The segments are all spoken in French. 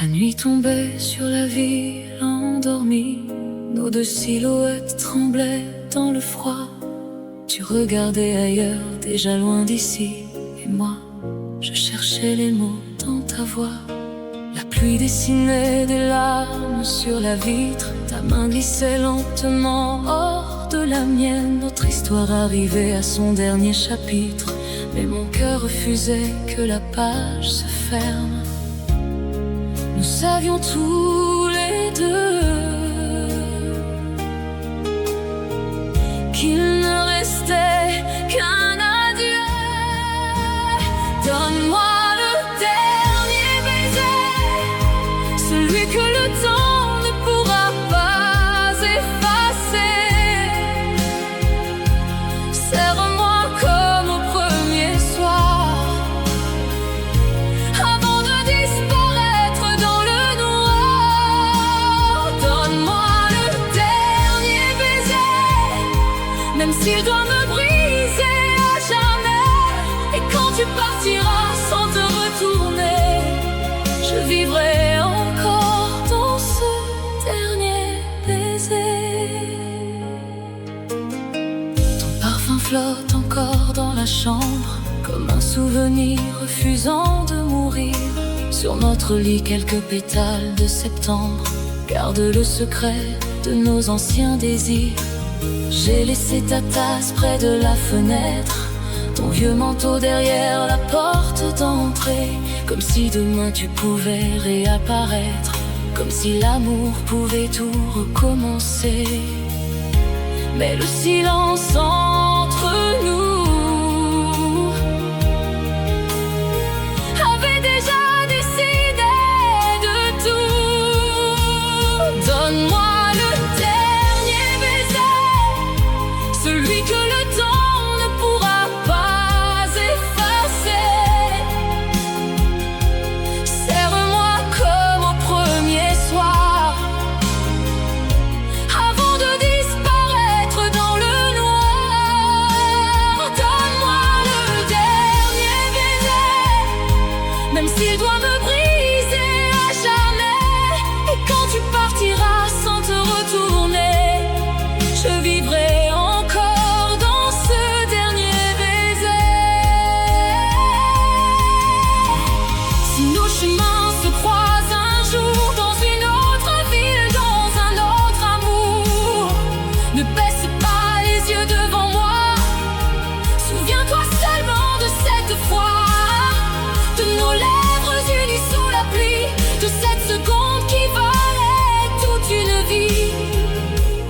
La nuit tombait sur la ville endormie. Nos deux silhouettes tremblaient dans le froid. Tu regardais ailleurs, déjà loin d'ici. Et moi, je cherchais les mots dans ta voix. La pluie dessinait des larmes sur la vitre. Ta main glissait lentement hors de la mienne. Notre histoire arrivait à son dernier chapitre, mais mon cœur refusait que la page se ferme. Nous savions tous les deux qu'il ne restait qu'un adieu. Donne-moi le dernier baiser, celui que le temps ne pourra pas effacer. Serre-moi comme au premier soir, avant de disparaître dans le noir. Donne-moi le dernier baiser, même s'il doit me briser à jamais. Et quand tu partiras sans te retourner, je vivrai encore dans ce dernier baiser. Ton parfum flotte encore dans la chambre, comme un souvenir refusant de mourir. Sur notre lit, quelques pétales de septembre gardent le secret de nos anciens désirs. J'ai laissé ta tasse près de la fenêtre, ton vieux manteau derrière la porte d'entrée. Comme si demain tu pouvais réapparaître, comme si l'amour pouvait tout recommencer. Mais le silence entre nous avait déjà décidé de tout. Donne-moi le dernier baiser, celui que le temps ne pourra pas effacer. Serre-moi comme au premier soir, avant de disparaître dans le noir. Donne-moi le dernier baiser, même s'il doit me briser à jamais. Et quand tu partiras sans te retourner, je vivrai encore dans ce dernier baiser. Si nos chemins se croisent un jour dans une autre ville, dans un autre amour, ne baisse pas les yeux devant moi. Souviens-toi seulement de cette fois, de nos lèvres unies sous la pluie, de cette seconde qui valait toute une vie.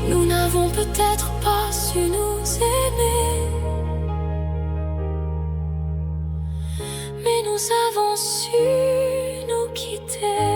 Nous n'avons peut-être pas su nous aimer, mais nous avons su nous quitter.